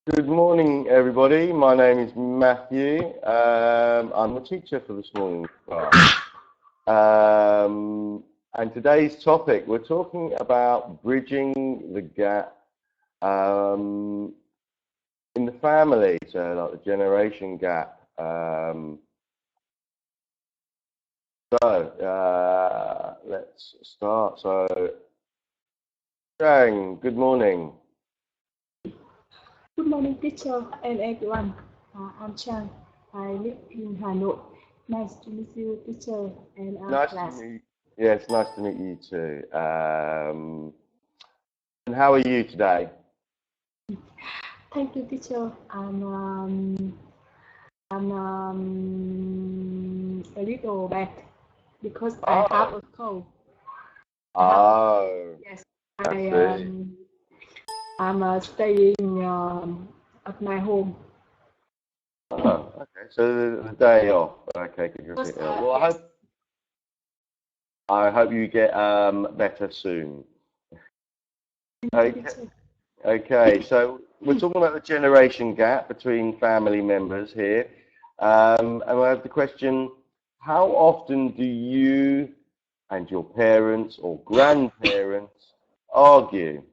Good morning, everybody. My name is Matthew. I'm the teacher for this morning's class. And today's topic, we're talking about bridging the gap in the family, so like the generation gap. Let's start. So, Chang, good morning. Good morning, teacher and everyone. I'm Chang. I live in Hanoi. Nice to meet you, teacher, and our Nice class. to meet you. Yes, nice to meet you too. And how are you today? Thank you, teacher. I'm a little bad because I have a cold. Oh, Yes, I I see. I'm staying at my home. Oh, okay. So the day off. Okay, because you're a Because, bit ill. Well, yes, I hope you get better soon. thank you, Okay. teacher. Okay. So we're talking about the generation gap between family members here, and I have the question: how often do you and your parents or grandparents argue?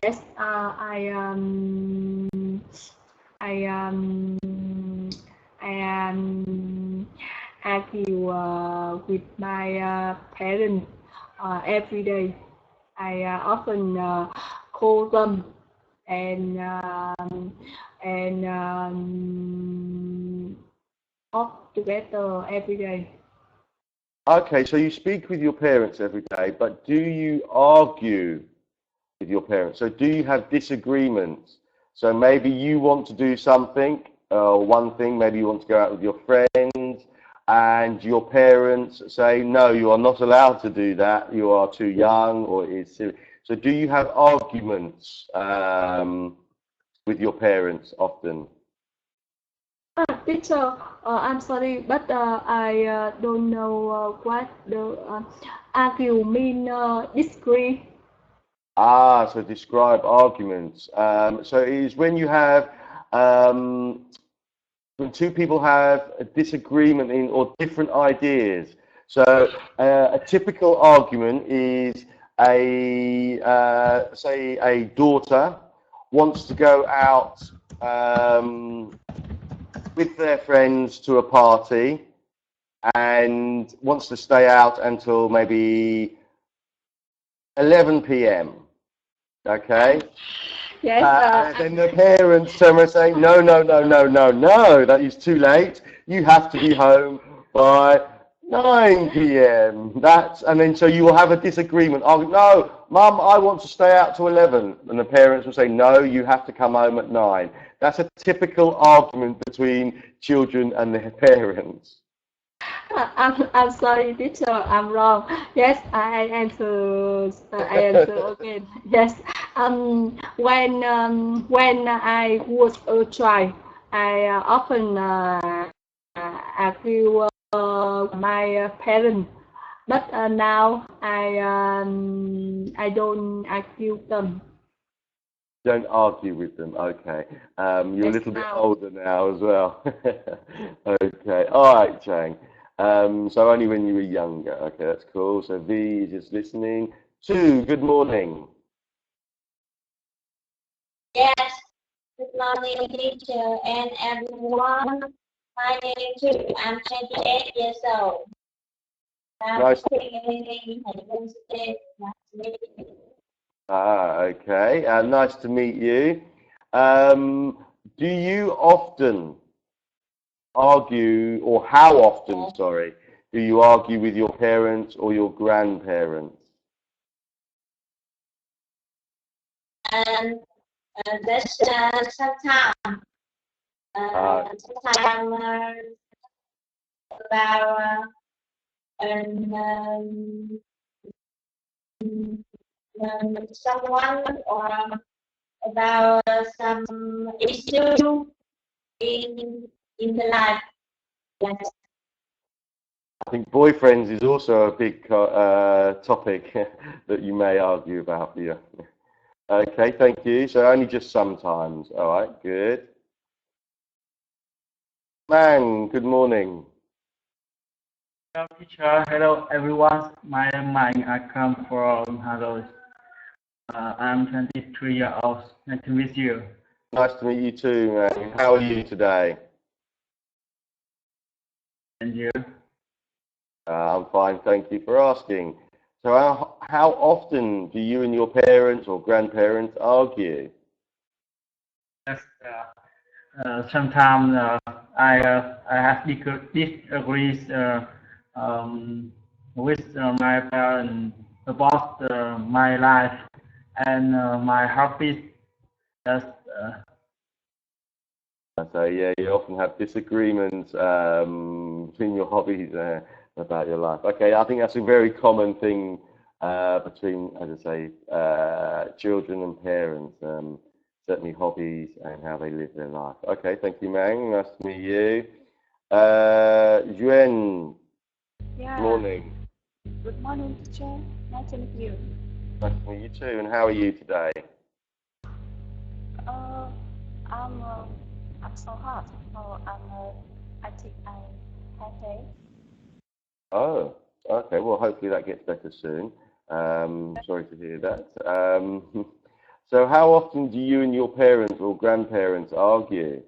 Yes, I argue with my parents every day. I often call them and talk together every day. Okay, so you speak with your parents every day, but do you argue with your parents? So do you have disagreements? So maybe you want to do something, one thing, maybe you want to go out with your friends, and your parents say, no, you are not allowed to do that, you are too young, or it's silly. So do you have arguments with your parents often? Teacher, I'm sorry, but I don't know what the argue mean. Disagree. Ah, so describe arguments. So it is when you have um, when two people have a disagreement in or different ideas. So a typical argument is say a daughter wants to go out with their friends to a party and wants to stay out until maybe 11 p.m. Okay. Yes. And then the parents turn around and say, no, no, no, no, no, no, that is too late. You have to be home by 9 p.m. And then so you will have a disagreement. Oh, no, Mum, I want to stay out to 11. And the parents will say, no, you have to come home at 9. That's a typical argument between children and their parents. I'm sorry, teacher. I'm wrong. Yes, I answer again. Yes. When I was a child, I often argue my parents. But now I don't argue them. Don't argue with them. Okay. You're a Yes, little bit now. older now as well. Okay. All right, Chang. So only when you were younger. Okay, that's cool. So V is just listening. Two, good morning. Yes, good morning, teacher and everyone. My name is Chu. I'm 28 years old. I'm Nice. living in Wednesday. Okay. Nice to meet you. Do you often argue, or how often, sorry, do you argue with your parents or your grandparents? And that's sometimes, sometimes about and someone or about some issue in the life. Yes. I think boyfriends is also a big topic that you may argue about. Yeah. Okay, thank you. So only just sometimes. All right, good. Man, good morning. Hello, teacher. Hello, everyone. My name is I come from Hello. I'm 23 years old. Nice to meet you. Nice to meet you too, man. How are you today? And you? I'm fine, thank you for asking. So how often do you and your parents or grandparents argue? Yes, sometimes I have disagrees with my parents about my life and my hobbies. Yes, So yeah, you often have disagreements between your hobbies about your life. Okay, I think that's a very common thing between, as I say, children and parents. Certainly hobbies and how they live their life. Okay, thank you, Mang. Nice to meet you. Yuen, Yeah. morning. Good morning, teacher. Nice to meet you. Nice to meet you too. And how are you today? Uh, I'm so hot. So I think I have a. Oh, okay. Well, hopefully that gets better soon. Sorry to hear that. So how often do you and your parents or grandparents argue?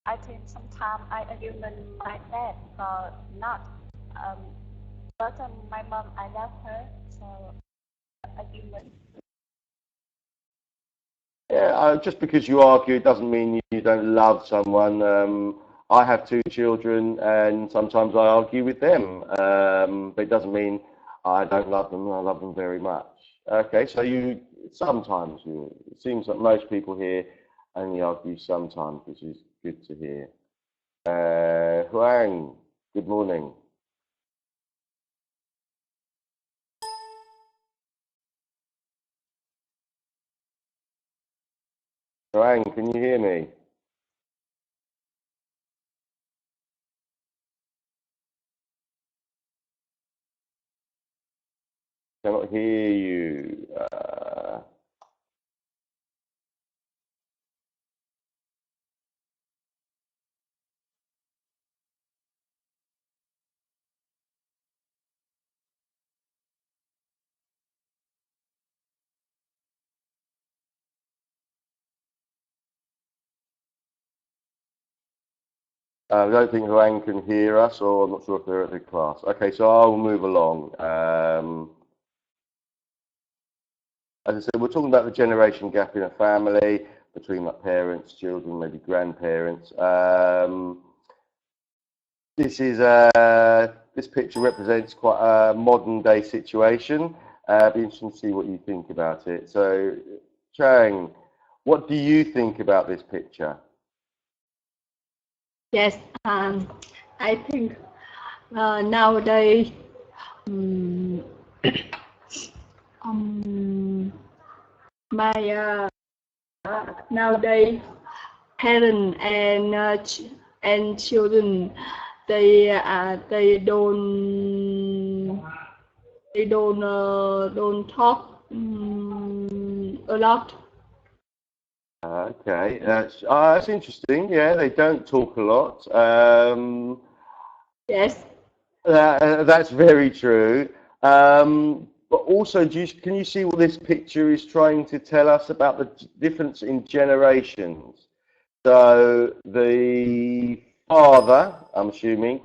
I think sometimes I argue with my dad, not. Um, but my mom, I love her, so argument. Yeah, just because you argue doesn't mean you don't love someone. I have two children, and sometimes I argue with them, but it doesn't mean I don't love them. I love them very much. Okay, so sometimes it seems that most people here only argue sometimes, which is good to hear. Huang, good morning. Huang, can you hear me? Cannot hear you. I don't think Huang can hear us, or I'm not sure if they're at the class. Okay, so I'll move along. As I said, we're talking about the generation gap in a family between like parents, children, maybe grandparents. This picture represents quite a modern day situation. Be interesting to see what you think about it. So, Chang, what do you think about this picture? Yes, I think nowadays um, my nowadays parents and children they don't talk a lot. Okay, that's interesting. Yeah, they don't talk a lot. Yes. That's very true. But also, can you see what this picture is trying to tell us about the difference in generations? So the father, I'm assuming,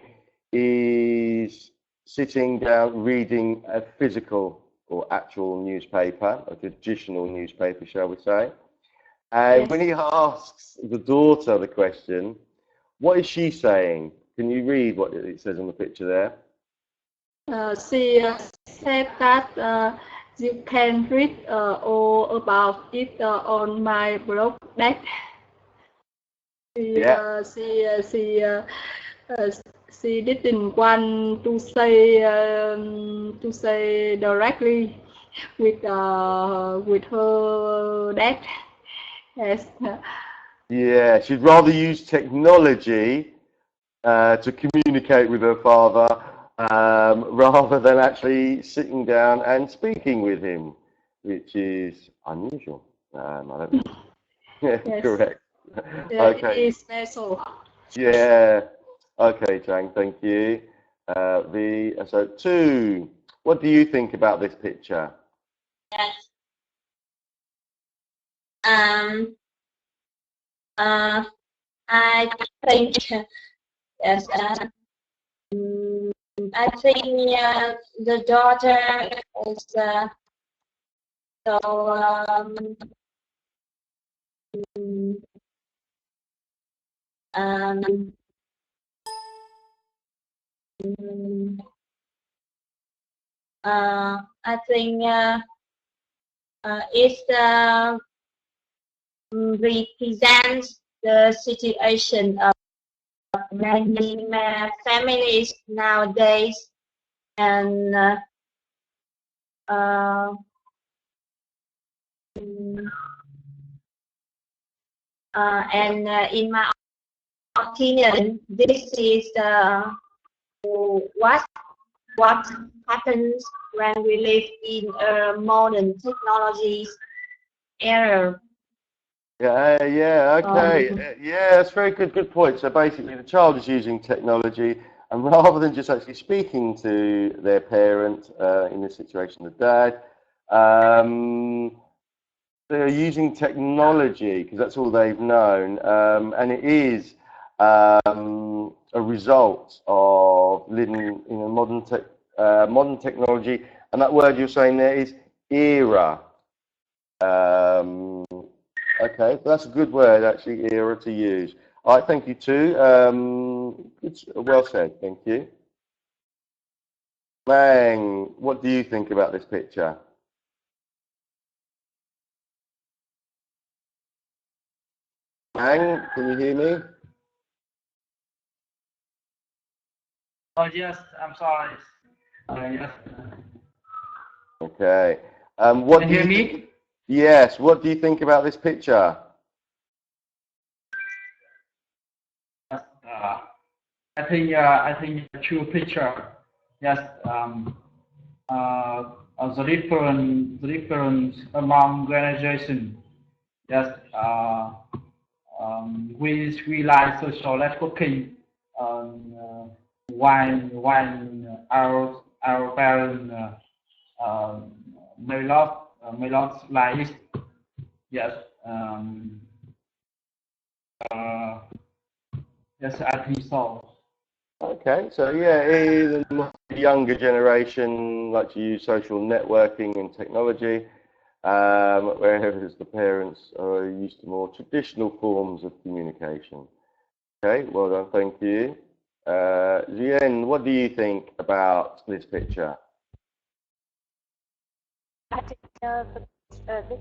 is sitting down reading a physical or actual newspaper, a traditional newspaper, shall we say. And Yes. when he asks the daughter the question, what is she saying? Can you read what it says on the picture there? She said that you can read all about it on my blog. That she Yeah. she didn't want to say directly with her dad. Yes. Yeah, she'd rather use technology to communicate with her father rather than actually sitting down and speaking with him. which is unusual. I don't know. Yeah, Yes. correct. It Okay. is special. Yeah. Okay, Chang, thank you. So 2, what do you think about this picture? Yes. I think yes. I think the daughter is so um, I think it represents the situation of many families nowadays, and in my opinion, this is what happens when we live in a modern technologies era. Yeah, okay. Yeah, that's very good point. So basically, the child is using technology, and rather than just actually speaking to their parent, in this situation, the dad, they're using technology because that's all they've known, and it is a result of living in a modern technology. And that word you're saying there is era. Okay, so that's a good word, actually, era to use. All right, thank you too. It's well said, thank you. Mang, what do you think about this picture? Mang, can you hear me? Oh yes, I'm sorry. Yes. Okay. What Can do you you hear think? me? Yes. What do you think about this picture? I think the true picture. Yes. The difference among generation. Yes. We like social networking. When our parents may not like it. Yes. Yes, I think so. Okay, so yeah, the younger generation like to use social networking and technology, whereas the parents are used to more traditional forms of communication. Okay, well done, thank you. Zien, what do you think about this picture? I think the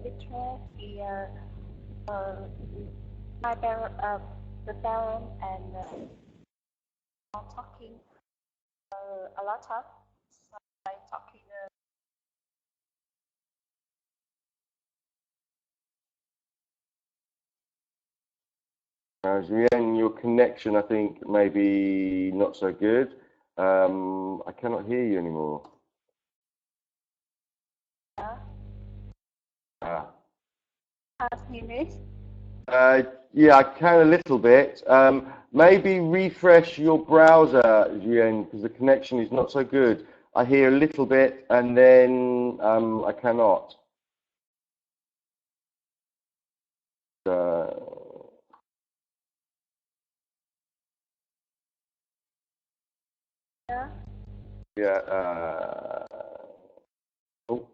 picture here, my parent, the parent and are talking a lot of like talking. Zien, your connection, I think, maybe not so good. I cannot hear you anymore. Ah. Yeah, I can a little bit. Maybe refresh your browser, Jian, because the connection is not so good. I hear a little bit, and then I cannot. Yeah. Oh.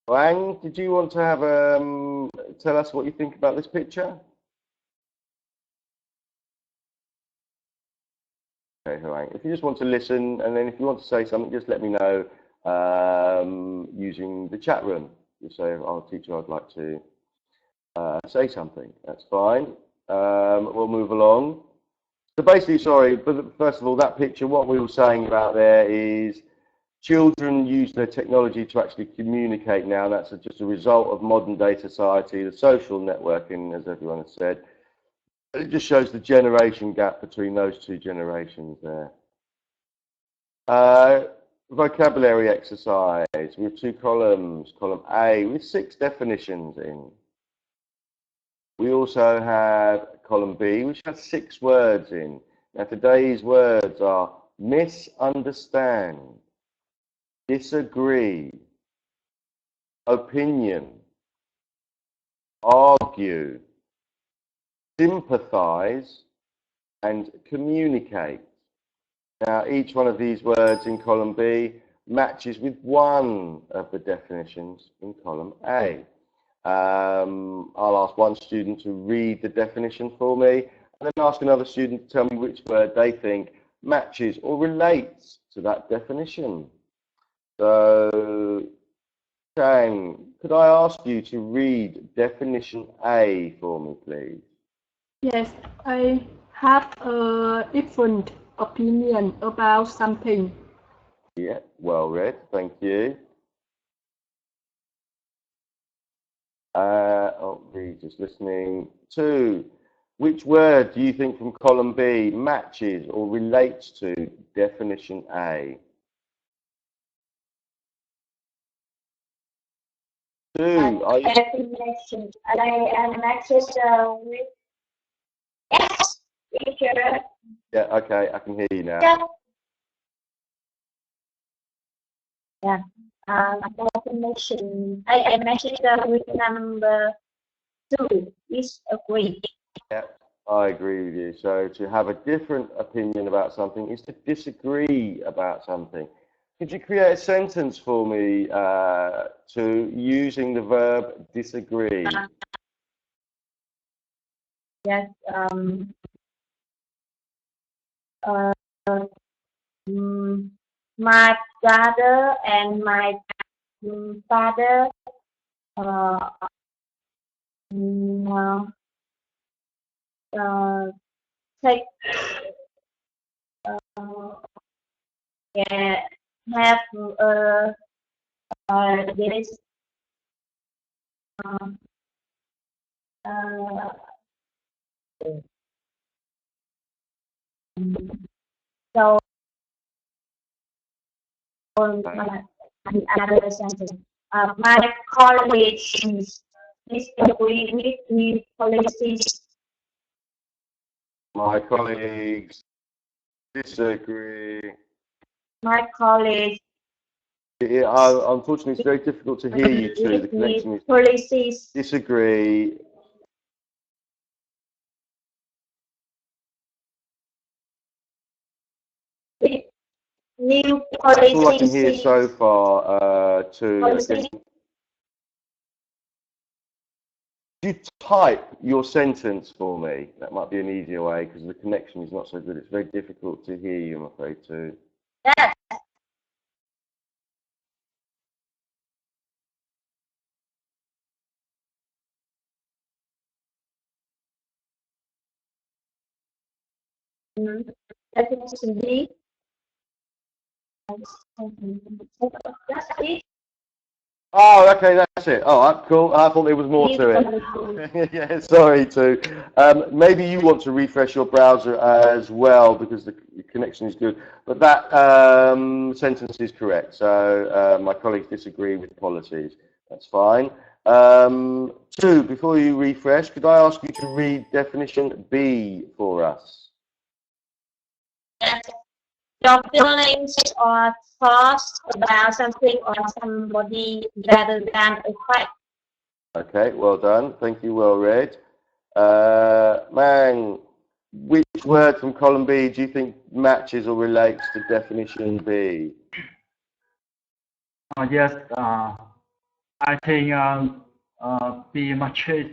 Wang, did you want to have tell us what you think about this picture? Okay, Wang. If you just want to listen, and then if you want to say something, just let me know using the chat room. You say, "Oh, teacher, I'd like to say something." That's fine. We'll move along. So basically, sorry, but first of all, that picture, what we were saying about there is children use their technology to actually communicate now. That's just a result of modern day society, the social networking, as everyone has said. It just shows the generation gap between those two generations there. Vocabulary exercise. We have two columns. Column A with 6 definitions in. We also have column B, which has 6 words in. Now today's words are misunderstand, disagree, opinion, argue, sympathize, and communicate. Now, each one of these words in column B matches with one of the definitions in column A. I'll ask one student to read the definition for me, and then ask another student to tell me which word they think matches or relates to that definition. So, Chang, could I ask you to read definition A for me, please? Yes, I have a different opinion about something. Yeah, well read, thank you. Just listening. 2, which word do you think from column B matches or relates to definition A? 2, are you? Definition. I matches with yes, teacher. Yeah, okay, I can hear you now. Yeah. Definition. I matches with number 2 is agree. Yeah, I agree with you. So to have a different opinion about something is to disagree about something. Could you create a sentence for me to using the verb disagree? Yes. My brother and my father take yeah, have this so another sentence. My colleagues disagree with the policies. My colleagues disagree. My colleagues unfortunately, it's very difficult to hear you two. The connection is policies. Disagree. New That's all I can policies. hear so far. Could you type your sentence for me? That might be an easier way because the connection is not so good. It's very difficult to hear you, I'm afraid, too. Yes. Definition B. That's it. Oh, okay, that's it. All right, cool. I thought there was more to it. Yeah, sorry, too. Maybe you want to refresh your browser as well because the connection is good. But that sentence is correct. So my colleagues disagree with policies. That's fine. 2, before you refresh, could I ask you to read definition B for us? Your feelings or thoughts about something or somebody rather than a fact. Okay, well done. Thank you, well read. Mang, which word from column B do you think matches or relates to definition B? Yes, I think B matches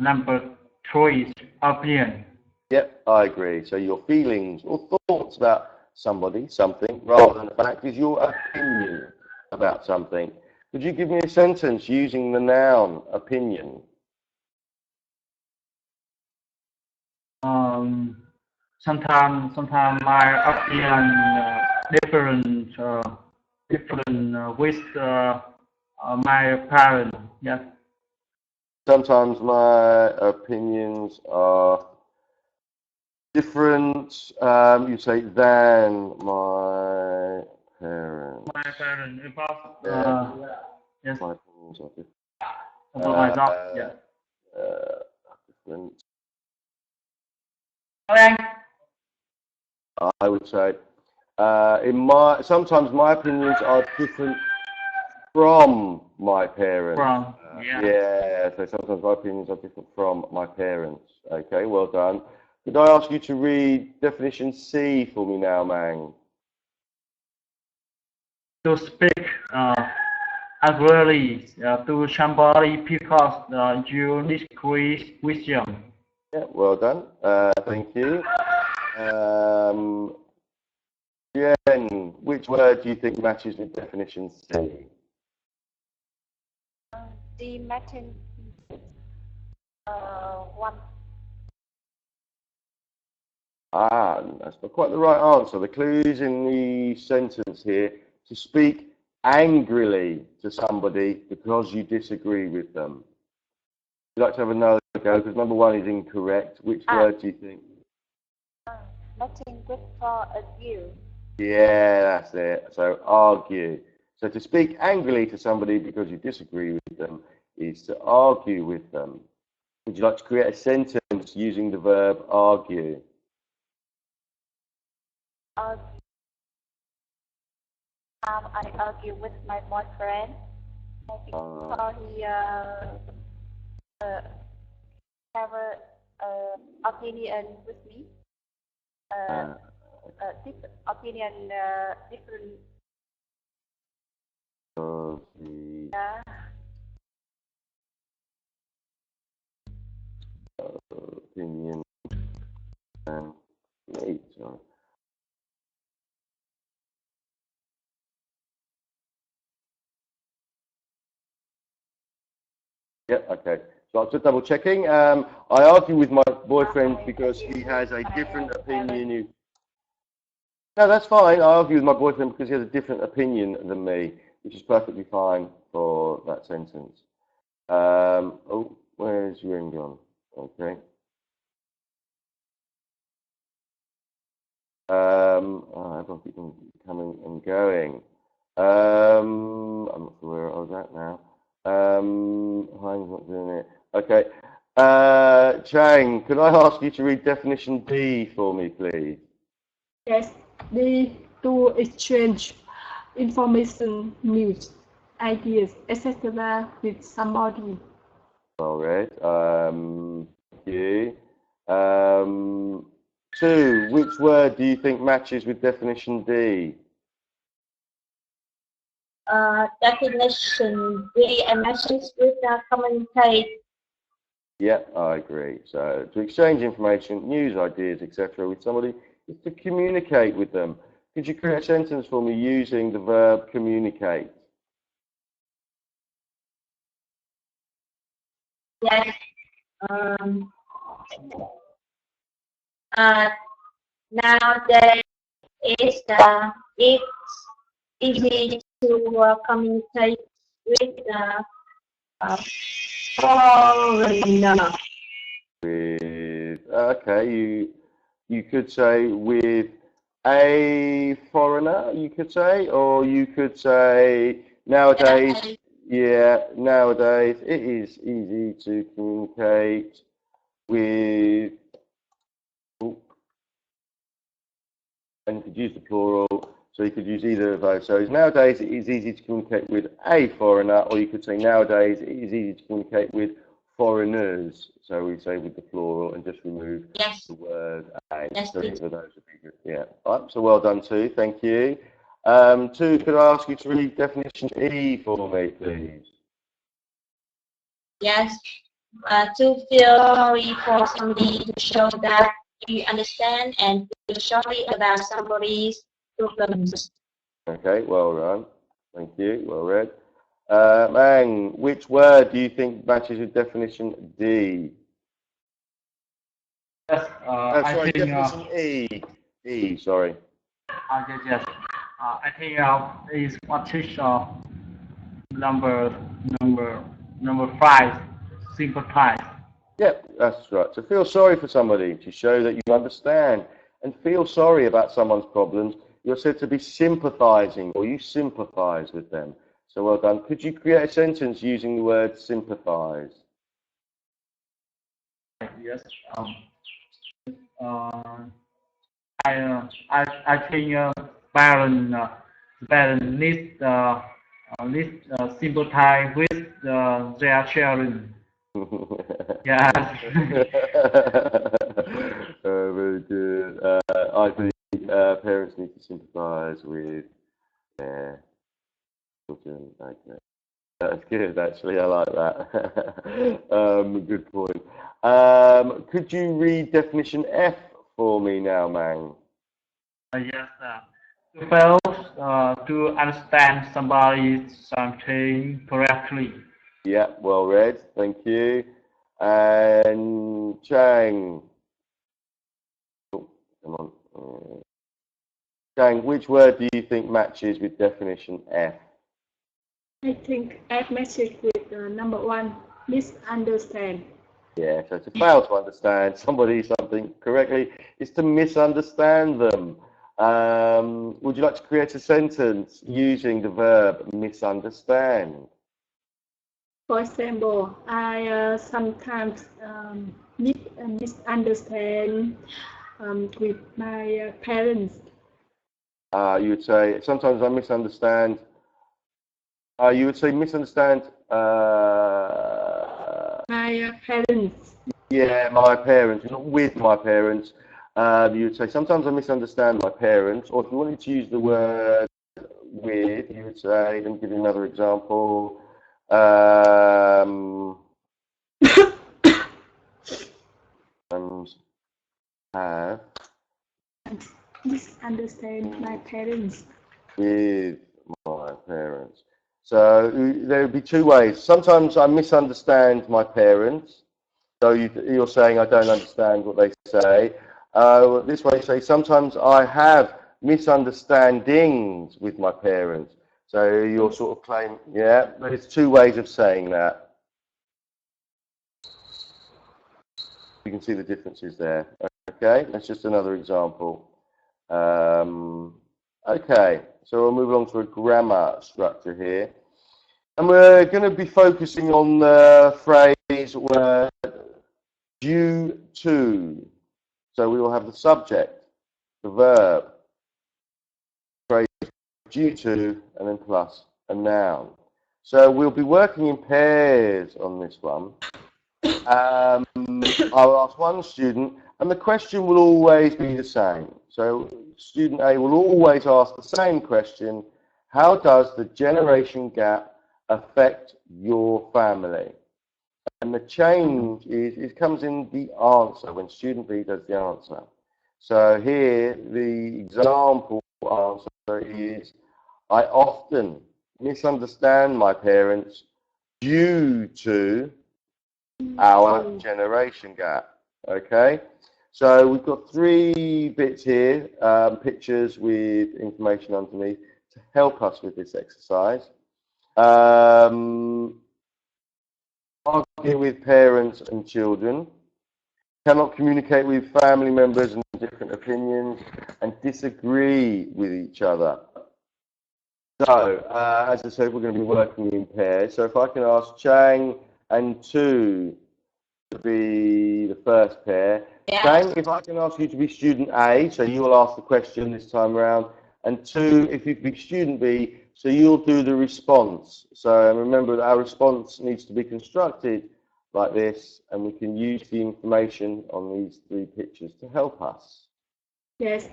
number 3 opinion. Yep, I agree. So your feelings or thoughts about somebody, something, rather than a fact, is your opinion about something. Could you give me a sentence using the noun opinion? Sometimes my opinion different with my parents. Yes. Sometimes my opinions are different, you say than my parents. My parents about yes, My opinions are different. about my dog. Yeah. Different. Okay. I would say sometimes my opinions are different from my parents. From yeah. Yeah, so sometimes my opinions are different from my parents. Okay, well done. Could I ask you to read definition C for me now, Mang? To speak angrily to somebody because you disagree with them. Yeah, well done. Thank you. Jen, which word do you think matches with definition C? The matching one. Ah, that's not quite the right answer. The clue's in the sentence here. To speak angrily to somebody because you disagree with them. Would you like to have another go? Because number one is incorrect. Which word do you think? Matching good for a view. Yeah, that's it. So argue. So to speak angrily to somebody because you disagree with them is to argue with them. Would you like to create a sentence using the verb argue? I argue with my boyfriend because he have a opinion with me. Different opinion, different. Opinion and me. Sorry. Yeah, okay. So I'm just double checking. I argue with my boyfriend because he has a different opinion. No, that's fine. I argue with my boyfriend because he has a different opinion than me, which is perfectly fine for that sentence. Oh, where's Yuan gone? Okay. Everyone keeps on coming and going. I'm not sure where I was at now. Heinz not doing it. Okay. Chang, could I ask you to read definition D for me, please? Yes, D, to exchange information, news, ideas, etc. with somebody. All right. Thank you. 2, which word do you think matches with definition D? Definition D, matches with communicate. Yeah, I agree. So to exchange information, news, ideas, etc. with somebody is to communicate with them. Could you create a sentence for me using the verb communicate? Yes. Nowadays it's easy to communicate with foreigner. Okay, you could say with a foreigner, you could say, or you could say nowadays. Yeah, nowadays it is easy to communicate with. And you could use the plural, so you could use either of those. So nowadays it is easy to communicate with a foreigner, or you could say nowadays it is easy to communicate with foreigners. So we say with the plural and just remove the word a. Yes, so either of those would be good. Yeah. All right, so well done, Sue. Thank you. 2, could I ask you to read definition E for me, please? Yes. To feel sorry for somebody, to show that you understand and feel sorry about somebody's problems. Okay, well done. Thank you. Well read. Mang, which word do you think matches with definition D? Yes. I Sorry, think. definition E. E, sorry. Yes. I think is what is number 5. Sympathize. Yep, that's right. So feel sorry for somebody to show that you understand and feel sorry about someone's problems. You're said to be sympathizing, or you sympathize with them. So well done. Could you create a sentence using the word sympathize? Yes. I think parents need sympathize with their children. Yeah. Very good. I think parents need to sympathise with their children. Okay. That's good, actually. I like that. Good point. Could you read definition F for me now, Mang? Yes. To fail to understand something correctly. Yeah, well read. Thank you. And Chang. Oh, come on. Chang, which word do you think matches with definition F? I think F matches with number 1, misunderstand. Yeah, so to fail to understand somebody something correctly is to misunderstand them. Would you like to create a sentence using the verb misunderstand? For example, I sometimes misunderstand with my parents. You would say, sometimes I misunderstand. You would say misunderstand. My parents. Yeah, my parents, not with my parents. You would say, sometimes I misunderstand my parents. Or if you wanted to use the word with, you would say, let me give you another example. Have Misunderstand my parents. with my parents. So there would be two ways. Sometimes I misunderstand my parents. So you're saying I don't understand what they say. This way you say, sometimes I have misunderstandings with my parents. So you're sort of claiming, yeah, there's two ways of saying that. You can see the differences there. Okay, that's just another example. Okay, so we'll move along to a grammar structure here. And we're going to be focusing on the phrase word due to. So we will have the subject, the verb, phrase due to, and then plus a noun. So we'll be working in pairs on this one. I'll ask one student, and the question will always be the same. So student A will always ask the same question: how does the generation gap affect your family? And the change is, it comes in the answer when student B does the answer. So here the example answer is, I often misunderstand my parents due to our generation gap. Okay, so we've got 3 bits here, pictures with information underneath to help us with this exercise. Argue with parents and children, cannot communicate with family members and different opinions, and disagree with each other. So, as I said, we're going to be working in pairs. So if I can ask Chang and Tu to be the first pair. Yeah. Chang, if I can ask you to be student A, so you will ask the question this time around, and Tu, if you be student B, so you'll do the response. So remember that our response needs to be constructed like this, and we can use the information on these 3 pictures to help us. Yes.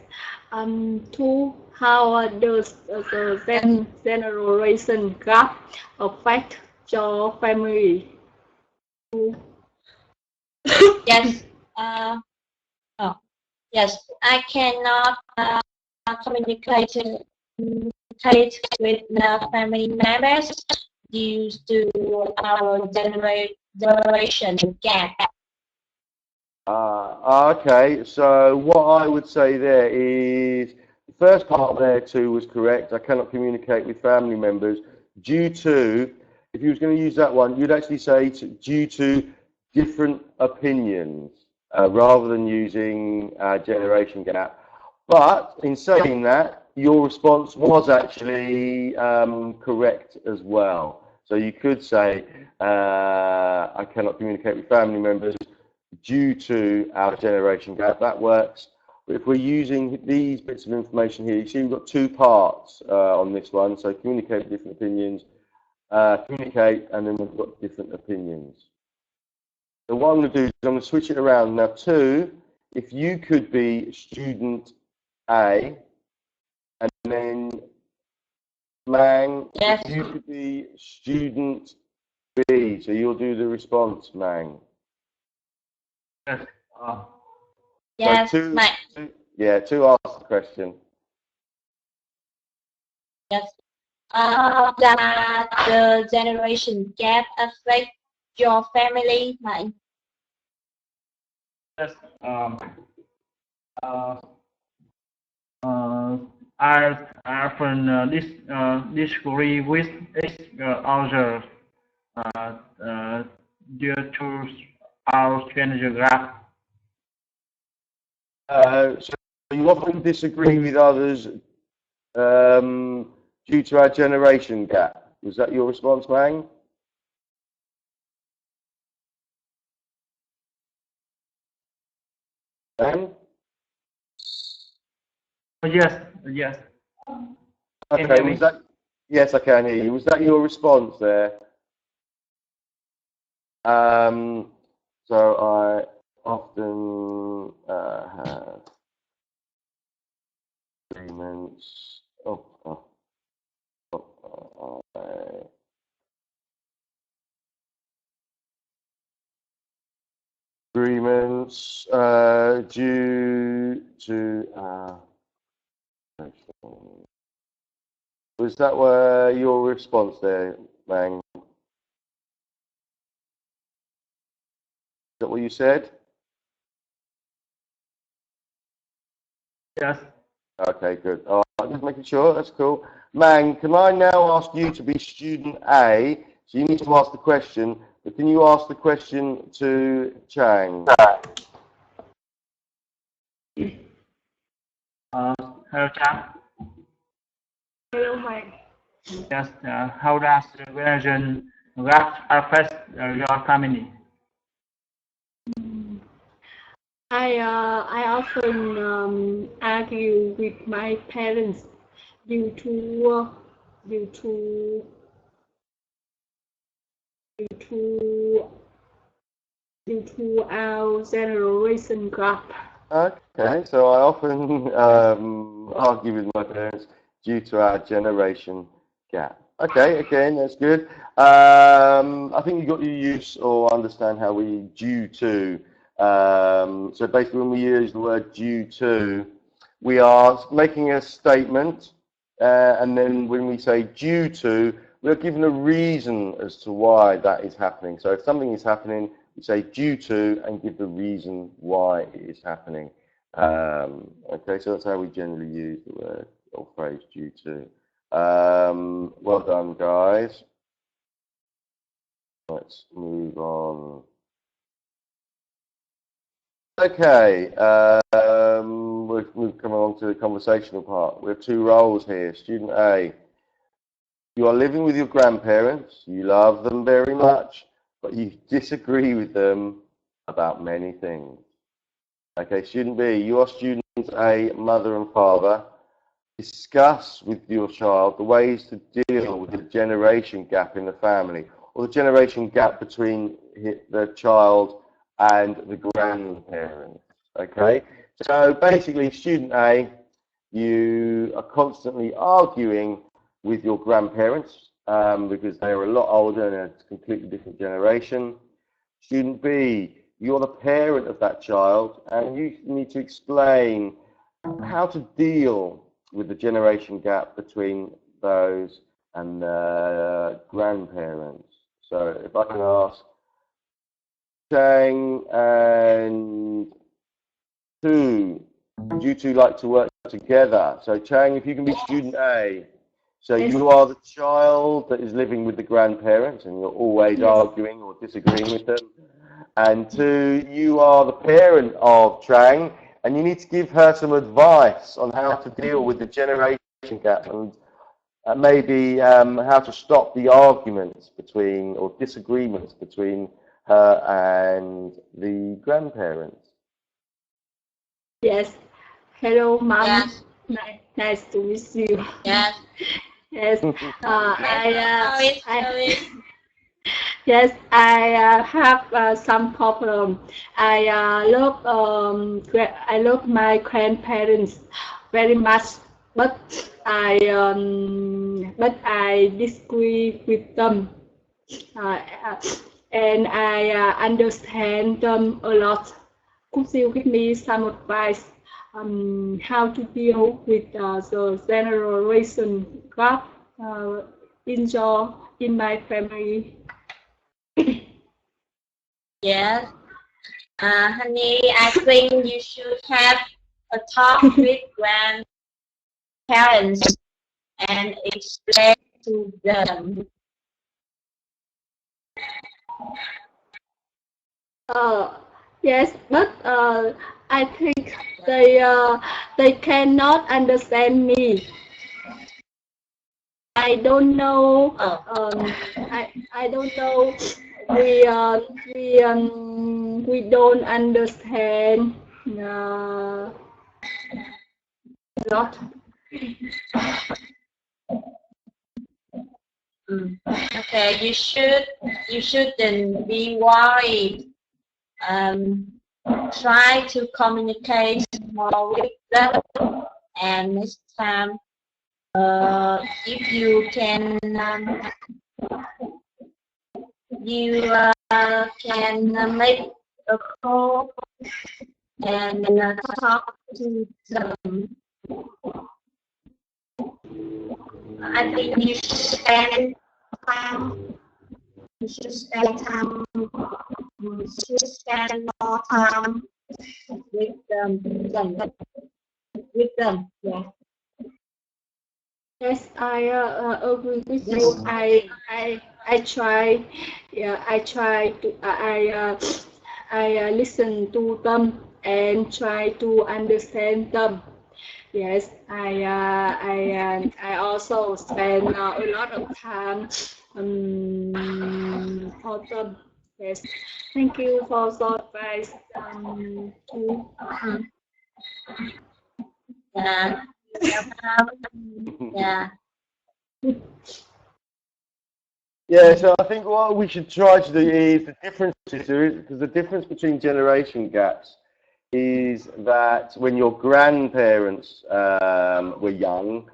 To how does the generation gap affect your family? Yes. Yes. I cannot communicate with the family members due to our generation gap. Okay, so what I would say there is, the first part there too was correct. I cannot communicate with family members due to, if you was going to use that one, you'd actually say due to different opinions rather than using generation gap. But in saying that, your response was actually correct as well. So you could say, I cannot communicate with family members due to our generation gap. That works. But if we're using these bits of information here, you see we've got two parts on this one. So communicate with different opinions, communicate, and then we've got different opinions. So what I'm going to do is I'm going to switch it around. Now, two, if you could be student A, and then Mang, Yes. if you could be student B, so you'll do the response, Mang. Yes. Yes. So two ask the question. Yes. That the generation gap affect your family, Mạnh? Yes. I often disagree with each other due to our gender gap. So you often disagree with others due to our generation gap. Was that your response, Mang? Mang? Yes. Yes. Okay, was that? Yes, I can hear you. Was that your response there? So I often have agreements. Agreements due to. Was that your response there, Mang? Is that what you said? Yes. Okay, good. All right, just making sure. That's cool. Mang, can I now ask you to be student A? So you need to ask the question, but can you ask the question to Chang? Hello, Chang. Hello, Mạnh. Yes. How does the generation gap affect your family? I often argue with my parents due to our generation gap. Okay, so I often argue with my parents due to our generation gap. Okay, again, that's good. I think you got your use or understand how we due to. So basically, when we use the word due to, we are making a statement, and then when we say due to, we're given a reason as to why that is happening. So if something is happening, we say due to and give the reason why it is happening. Okay, so that's how we generally use the word or phrase due to. Well done, guys. Let's move on. Okay, we've come along to the conversational part. We have two roles here. Student A, you are living with your grandparents. You love them very much, but you disagree with them about many things. Okay, student B, you are student A, mother and father. Discuss with your child the ways to deal with the generation gap in the family, or the generation gap between the child and the grandparents. Okay, so basically, student A, you are constantly arguing with your grandparents because they are a lot older and a completely different generation. Student B, you're the parent of that child and you need to explain how to deal with the generation gap between those and grandparents. So if I can ask Chang and Tu, would you two like to work together? So Chang, if you can be student A. So Yes. You are the child that is living with the grandparents and you're always Yes. arguing or disagreeing with them. And 2, you are the parent of Trang, and you need to give her some advice on how to deal with the generation gap and maybe how to stop the arguments between or disagreements between her and the grandparents. Yes. Hello, Mom. Yes. Nice to meet you. Yes. Yes. Yes. I have some problem. I love my grandparents very much, but I disagree with them, uh, uh, and I understand them a lot. Could you give me some advice how to deal with the generation gap in my family? Yes. Honey, I think you should have a talk with grandparents and explain to them. Yes, but I think they cannot understand me. I don't know. I don't know. We don't understand a lot. Okay, you shouldn't be worried. Try to communicate more with them, and next time, if you can, you can make a call and talk to them. I think you should spend time. You should spend time. You should spend more time with them. Yeah. Yes, I agree with you. I try. Yeah, I try to. I listen to them and try to understand them. Yes, I also spend a lot of time for them. Yes, thank you for the advice. Yeah. Yeah. Yeah, so I think what we should try to do is the differences there is, because the difference between generation gaps is that when your grandparents were young,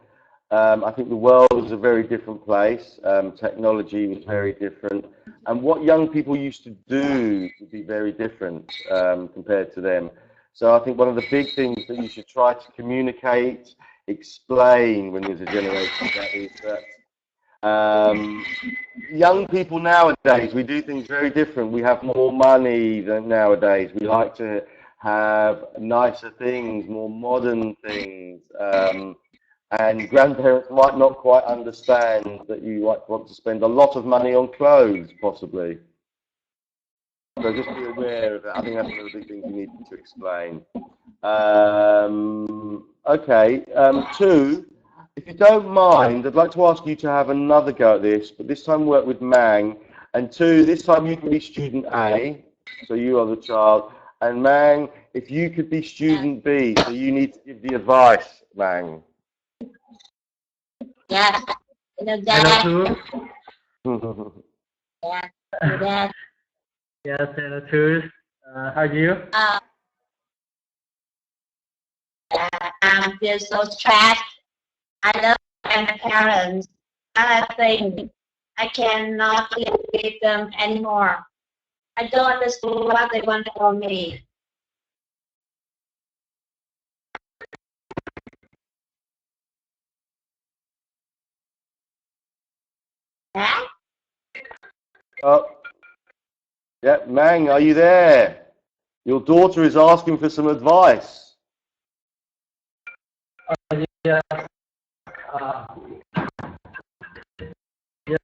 I think the world was a very different place. Technology was very different, and what young people used to do would be very different compared to them. So I think one of the big things that you should try to communicate, explain when there's a generation gap is that young people nowadays, we do things very different. We have more money than nowadays. We like to have nicer things, more modern things. And grandparents might not quite understand that you might want to spend a lot of money on clothes, possibly. So just be aware of that. I think that's one of the big things you need to explain. Okay. 2, if you don't mind, I'd like to ask you to have another go at this, but this time work with Mang. And 2, this time you can be student A, so you are the child. And Mang, if you could be student B, so you need to give the advice, Mang. Yeah. Hello, Hello, Yeah. Dad. yes, hello, too. How are you? I'm feel so stressed. I love my parents. I think I cannot live with them anymore. I don't understand what they want from me. Yeah? Oh, yeah, Mang, are you there? Your daughter is asking for some advice. Yeah. Yes.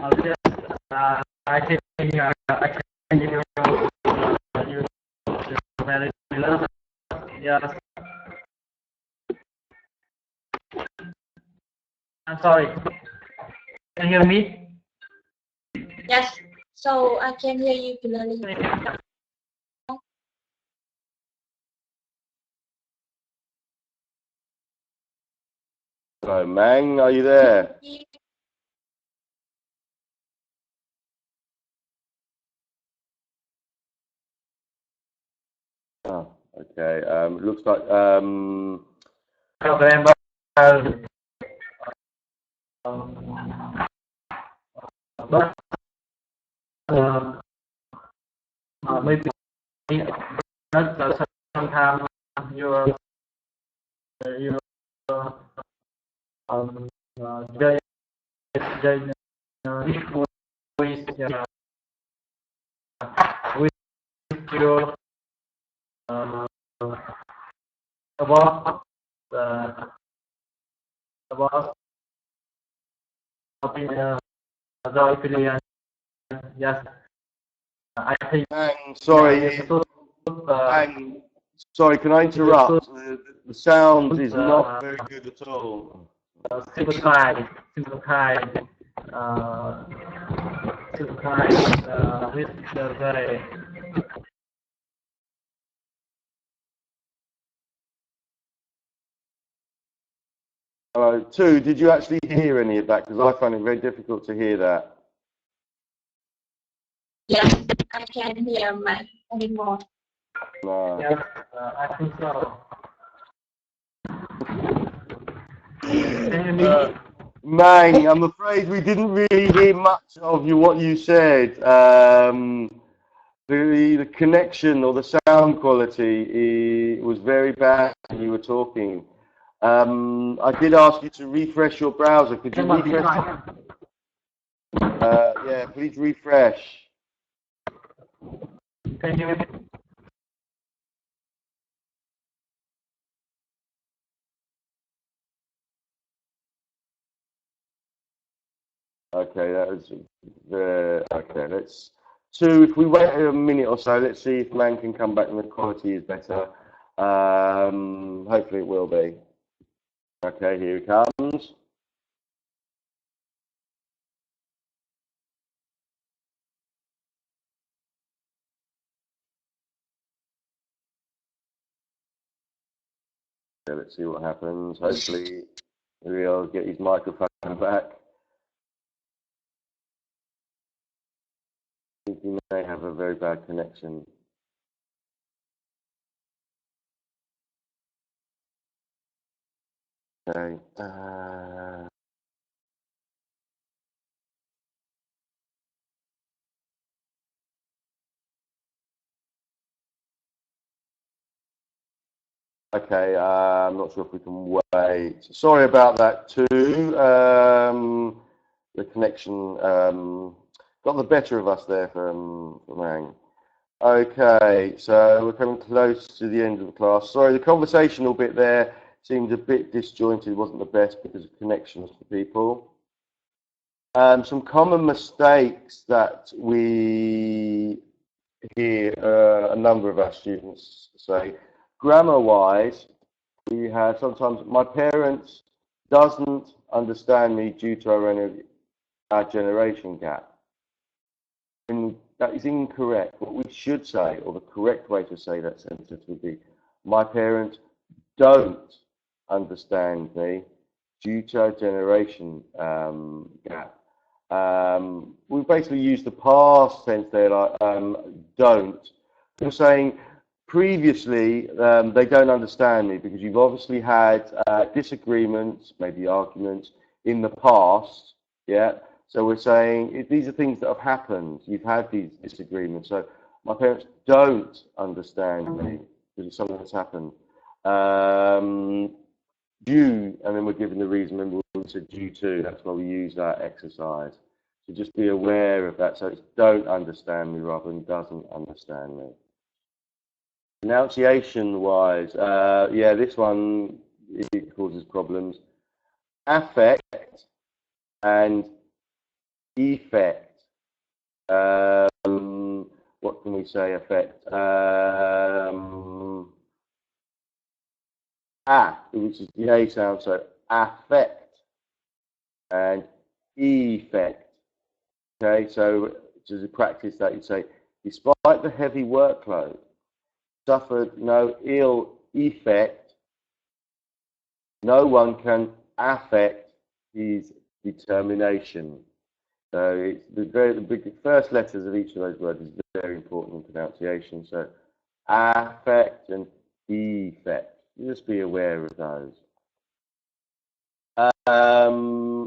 Okay. I can hear you very well. Yes. I'm sorry. Can you hear me? Yes. So I can hear you clearly. Hello, Mang, are you there? Oh, okay. Looks like But maybe not sometimes your they with your about about the opinion. Yes, I think. Mang, sorry. Mang, sorry, can I interrupt? The sound is not very good at all. Simplify with the very. Two, did you actually hear any of that? Because I find it very difficult to hear that. Yes, I can hear my anymore. No. Yes, I think so. Mang, I'm afraid we didn't really hear much of what you said. The connection or the sound quality was very bad when you were talking. I did ask you to refresh your browser. Could you refresh? Yeah, please refresh. Can you? Okay, that was okay. Let's if we wait a minute or so, let's see if Man can come back and the quality is better. Hopefully it will be. Okay, here he comes. Okay, let's see what happens. Hopefully he'll get his microphone back. I think he may have a very bad connection. Okay. Okay, I'm not sure if we can wait. Sorry about that too. The connection got the better of us there from Mang. Okay, so we're coming close to the end of the class. Sorry, the conversational bit there seemed a bit disjointed, wasn't the best because of connections for people. Some common mistakes that we hear a number of our students say. Grammar-wise, we have sometimes, my parents doesn't understand me due to our generation gap. And that is incorrect. What we should say, or the correct way to say that sentence would be, my parents don't understand me due to our generation gap. We basically use the past tense there, like don't. We're saying previously they don't understand me because you've obviously had disagreements, maybe arguments in the past, yeah. So we're saying these are things that have happened. You've had these disagreements. So my parents don't understand me because it's something that's happened. Due, and then we're given the reason. Remember, we said due to. That's why we use that exercise. So just be aware of that. So it's don't understand me rather than doesn't understand me. Pronunciation-wise, yeah, this one it causes problems. Affect and effect. What can we say? Effect. Which is the A sound, so affect and effect. Okay, so to practice that, you'd say, despite the heavy workload, suffered no ill effect, no one can affect his determination. So it's the first letters of each of those words is very important in pronunciation. So affect and effect. You just be aware of those.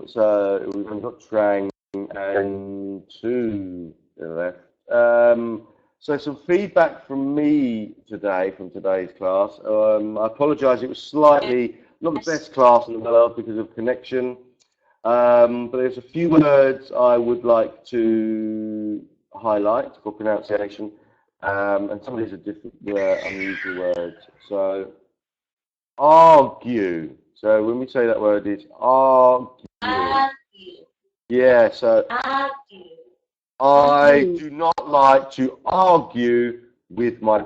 So we've only got Trang and 2 left. So some feedback from me today, from today's class. I apologise, it was slightly not the best class in the world because of connection. But there's a few words I would like to highlight for pronunciation, and some of these are different, unusual words. So, argue. So when we say that word, it's argue. Argue. Yeah. So Argue. I do not like to argue with my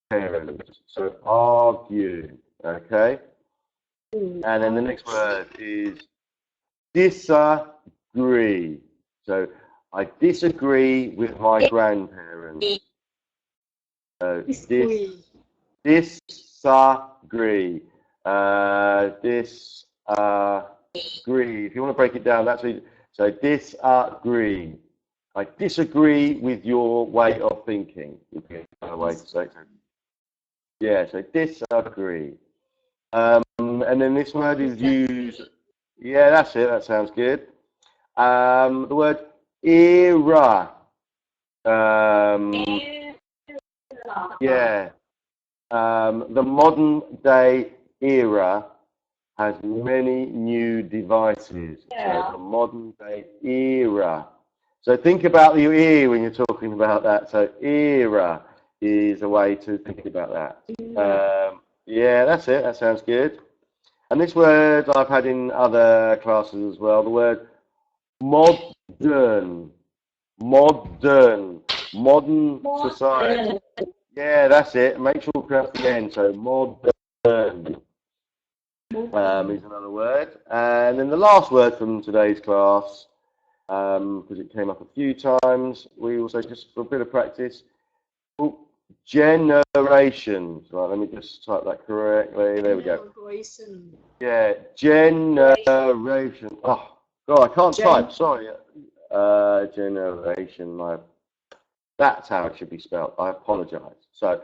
parents. So argue. Okay. And then the next word is disagree. So I disagree with my grandparents. So disagree. Disagree. If you want to break it down, that's easy. So disagree. I disagree with your way of thinking. Another way to say it. Yeah. So disagree. And then this word is used. Yeah, that's it. That sounds good. The word era. Yeah. The modern day era has many new devices. So the modern day era. So think about your ear when you're talking about that. So era is a way to think about that. Yeah, that's it. That sounds good. And this word I've had in other classes as well. The word modern. Modern society. Yeah, that's it. Make sure you pronounce the end. So modern is another word. And then the last word from today's class, because it came up a few times, we also, just for a bit of practice, generation. Right, let me just type that correctly. There we go. Yeah, generation. Oh, God, I can't type. Sorry. Generation. That's how it should be spelled. I apologise. So,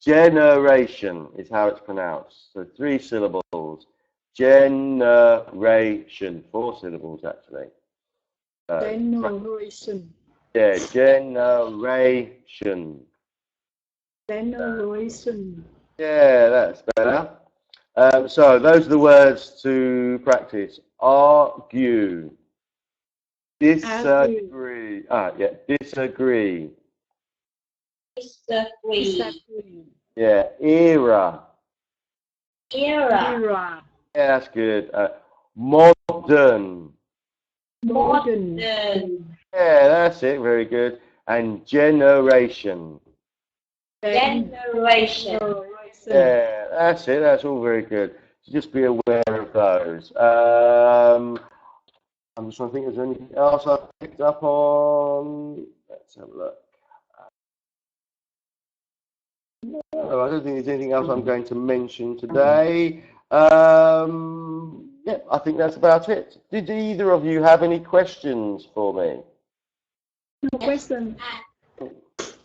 generation is how it's pronounced. So 3 syllables. Generation. 4 syllables actually. Generation. Yeah, generation. Generation. Yeah, that's better. So those are the words to practice. Argue. Disagree. Yeah, disagree. Disagree. Yeah, era. Era. Yeah, that's good. Modern. Modern. Yeah, that's it. Very good. And generation. Generation. Yeah, that's it. That's all very good. So just be aware of those. I'm just trying to think, is there anything else I've picked up on? Let's have a look. No, I don't think there's anything else I'm going to mention today. Yeah, I think that's about it. Did either of you have any questions for me? No question.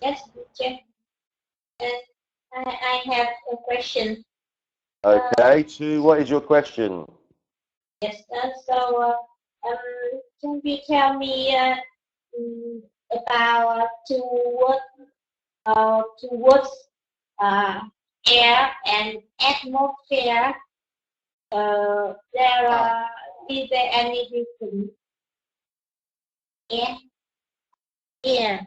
Yes, Jeff. I have a question. Okay, what is your question? Yes, can you tell me about towards air and atmosphere? Is there any difference? Air.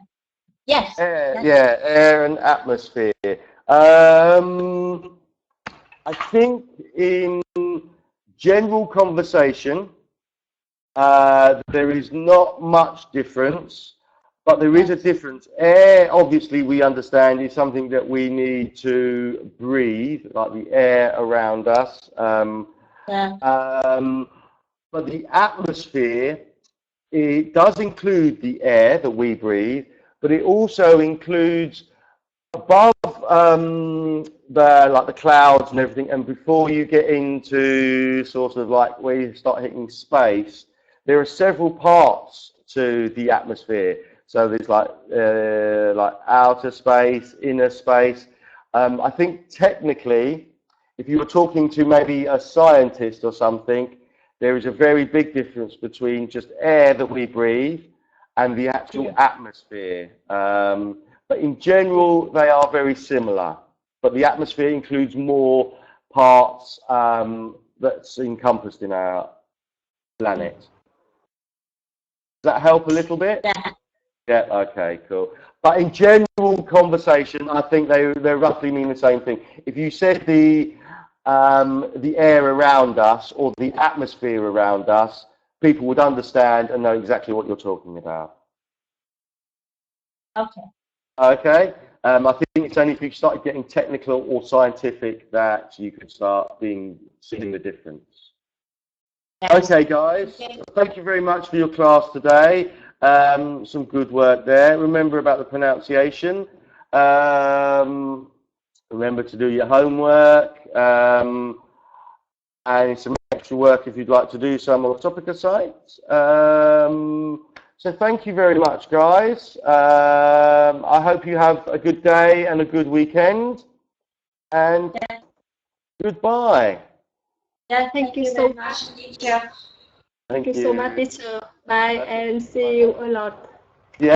Yes. Yeah, air and atmosphere. I think in general conversation, there is not much difference, but there is a difference. Air, obviously, we understand is something that we need to breathe, like the air around us. But the atmosphere, it does include the air that we breathe, but it also includes above the clouds and everything, and before you get into sort of like where you start hitting space, there are several parts to the atmosphere. So there's like outer space, inner space. I think technically, if you were talking to maybe a scientist or something, there is a very big difference between just air that we breathe and the actual atmosphere. But in general, they are very similar. But the atmosphere includes more parts that's encompassed in our planet. Does that help a little bit? Yeah, okay, cool. But in general conversation, I think they roughly mean the same thing. If you said the air around us or the atmosphere around us, people would understand and know exactly what you're talking about. Okay. Okay. I think it's only if you started getting technical or scientific that you could start seeing the difference. Okay, guys. Thank you very much for your class today. Some good work there. Remember about the pronunciation. Remember to do your homework. And some extra work if you'd like to do some on the Topica site. So thank you very much, guys. I hope you have a good day and a good weekend. And goodbye. Yeah, Thank you so much. teacher. Thank you so much, teacher. Bye and see you a lot.